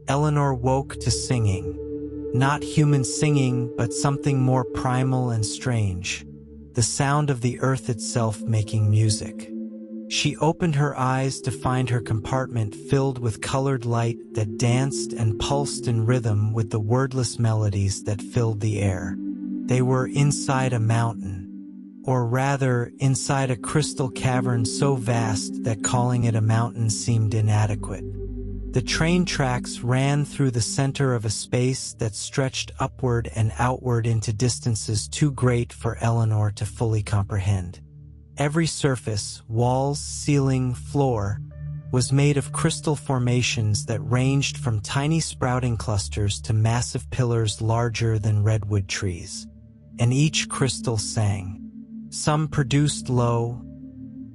Eleanor woke to singing. Not human singing, but something more primal and strange. The sound of the earth itself making music. She opened her eyes to find her compartment filled with colored light that danced and pulsed in rhythm with the wordless melodies that filled the air. They were inside a mountain, or rather, inside a crystal cavern so vast that calling it a mountain seemed inadequate. The train tracks ran through the center of a space that stretched upward and outward into distances too great for Eleanor to fully comprehend. Every surface, walls, ceiling, floor, was made of crystal formations that ranged from tiny sprouting clusters to massive pillars larger than redwood trees. And each crystal sang. Some produced low,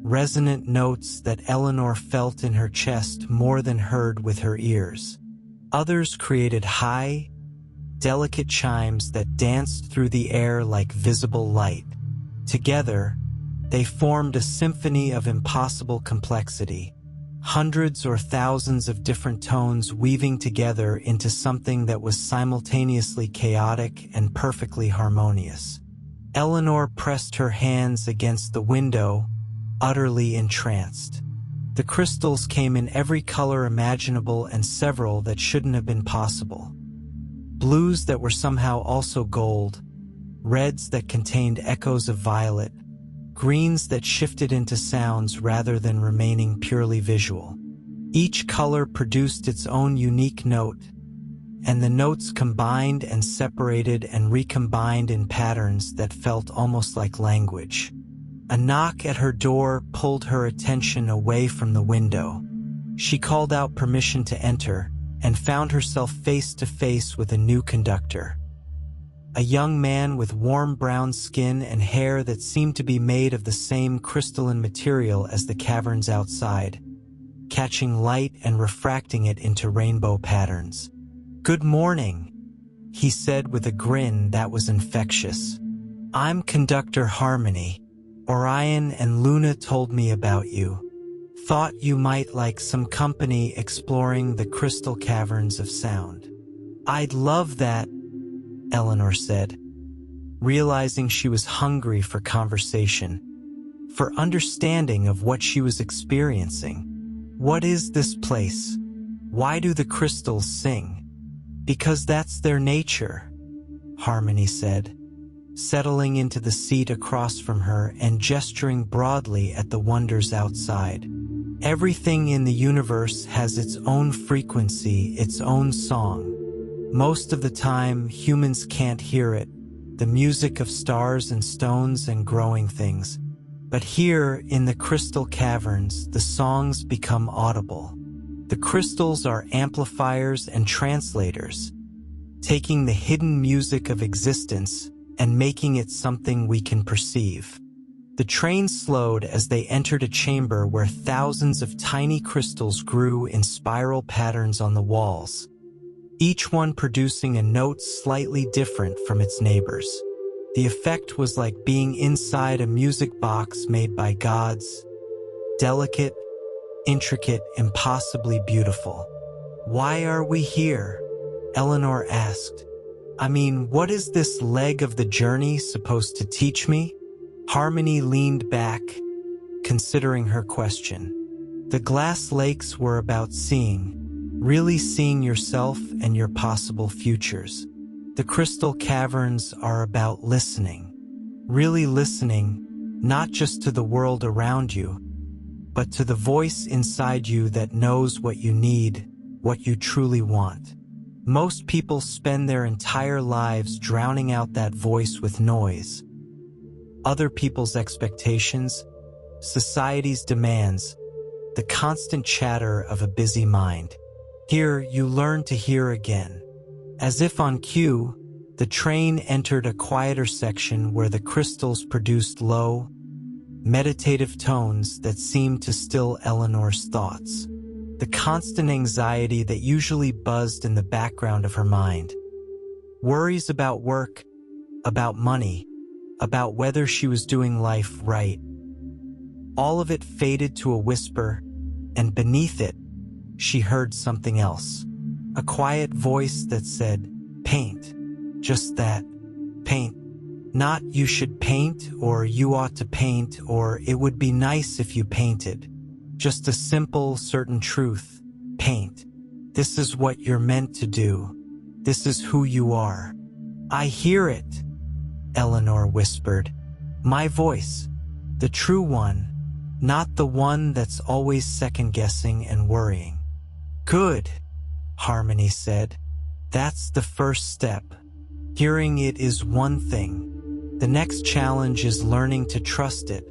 resonant notes that Eleanor felt in her chest more than heard with her ears. Others created high, delicate chimes that danced through the air like visible light. Together, they formed a symphony of impossible complexity, hundreds or thousands of different tones weaving together into something that was simultaneously chaotic and perfectly harmonious. Eleanor pressed her hands against the window, utterly entranced. The crystals came in every color imaginable and several that shouldn't have been possible. Blues that were somehow also gold, reds that contained echoes of violet, greens that shifted into sounds rather than remaining purely visual. Each color produced its own unique note, and the notes combined and separated and recombined in patterns that felt almost like language. A knock at her door pulled her attention away from the window. She called out permission to enter and found herself face to face with a new conductor. A young man with warm brown skin and hair that seemed to be made of the same crystalline material as the caverns outside, catching light and refracting it into rainbow patterns. "Good morning," he said with a grin that was infectious. "I'm Conductor Harmony. Orion and Luna told me about you. Thought you might like some company exploring the crystal caverns of sound." "I'd love that," Eleanor said, realizing she was hungry for conversation, for understanding of what she was experiencing. "What is this place? Why do the crystals sing?" "Because that's their nature," Harmony said, settling into the seat across from her and gesturing broadly at the wonders outside. "Everything in the universe has its own frequency, its own song. Most of the time, humans can't hear it, the music of stars and stones and growing things. But here, in the crystal caverns, the songs become audible. The crystals are amplifiers and translators, taking the hidden music of existence and making it something we can perceive." The train slowed as they entered a chamber where thousands of tiny crystals grew in spiral patterns on the walls, each one producing a note slightly different from its neighbors. The effect was like being inside a music box made by gods, delicate, intricate, impossibly beautiful. "Why are we here?" Eleanor asked. "I mean, what is this leg of the journey supposed to teach me?" Harmony leaned back, considering her question. "The glass lakes were about seeing, really seeing yourself and your possible futures. The crystal caverns are about listening, really listening, not just to the world around you, but to the voice inside you that knows what you need, what you truly want. Most people spend their entire lives drowning out that voice with noise. Other people's expectations, society's demands, the constant chatter of a busy mind. Here, you learn to hear again." As if on cue, the train entered a quieter section where the crystals produced low, meditative tones that seemed to still Eleanor's thoughts. The constant anxiety that usually buzzed in the background of her mind. Worries about work, about money, about whether she was doing life right. All of it faded to a whisper, and beneath it, she heard something else. a quiet voice that said, "Paint. Just that. Paint. Not you should paint, or you ought to paint, or it would be nice if you painted. Just a simple, certain truth. Paint. This is what you're meant to do. This is who you are." "I hear it," Eleanor whispered. "My voice. The true one, not the one that's always second-guessing and worrying." "Good," Harmony said. "That's the first step. Hearing it is one thing. The next challenge is learning to trust it,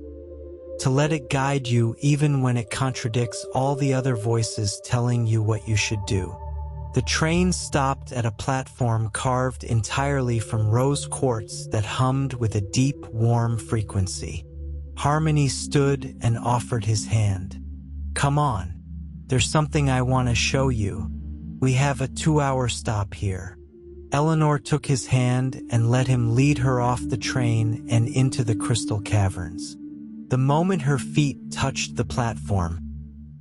to let it guide you even when it contradicts all the other voices telling you what you should do." The train stopped at a platform carved entirely from rose quartz that hummed with a deep, warm frequency. Harmony stood and offered his hand. "Come on. There's something I want to show you. We have a 2-hour stop here." Eleanor took his hand and let him lead her off the train and into the crystal caverns. The moment her feet touched the platform,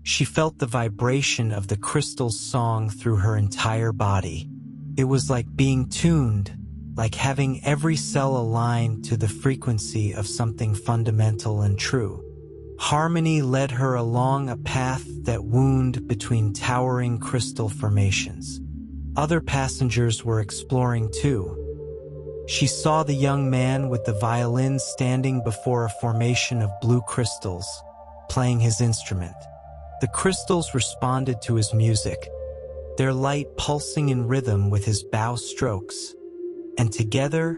she felt the vibration of the crystal's song through her entire body. It was like being tuned, like having every cell aligned to the frequency of something fundamental and true. Harmony led her along a path that wound between towering crystal formations. Other passengers were exploring too. She saw the young man with the violin standing before a formation of blue crystals, playing his instrument. The crystals responded to his music, their light pulsing in rhythm with his bow strokes. And together,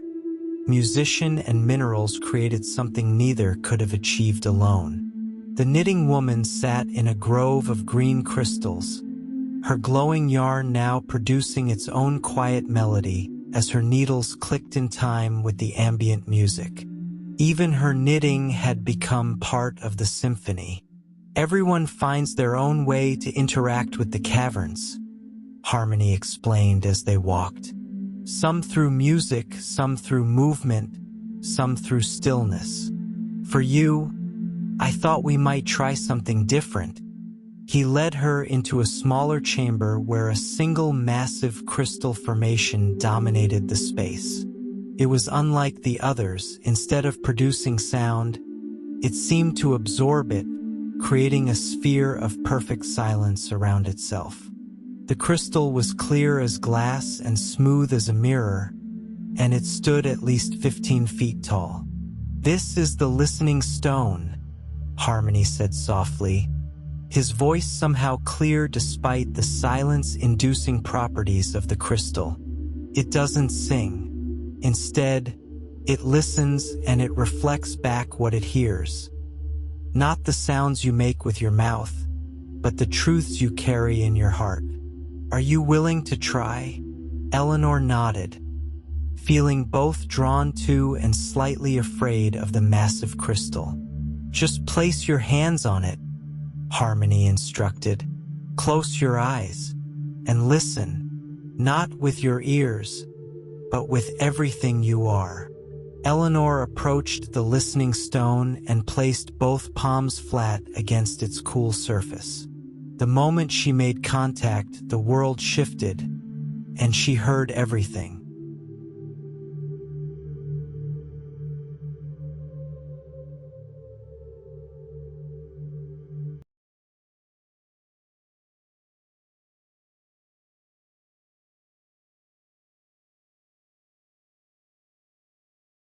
musician and minerals created something neither could have achieved alone. The knitting woman sat in a grove of green crystals, her glowing yarn now producing its own quiet melody as her needles clicked in time with the ambient music. Even her knitting had become part of the symphony. "Everyone finds their own way to interact with the caverns," Harmony explained as they walked. "Some through music, some through movement, some through stillness. For you, I thought we might try something different." He led her into a smaller chamber where a single massive crystal formation dominated the space. It was unlike the others. Instead of producing sound, it seemed to absorb it, creating a sphere of perfect silence around itself. The crystal was clear as glass and smooth as a mirror, and it stood at least 15 feet tall. "This is the listening stone," Harmony said softly, his voice somehow clear despite the silence-inducing properties of the crystal. "It doesn't sing. Instead, it listens and it reflects back what it hears. Not the sounds you make with your mouth, but the truths you carry in your heart. Are you willing to try?" Eleanor nodded, feeling both drawn to and slightly afraid of the massive crystal. "Just place your hands on it," Harmony instructed. "Close your eyes and listen, not with your ears, but with everything you are." Eleanor approached the listening stone and placed both palms flat against its cool surface. The moment she made contact, the world shifted, and she heard everything.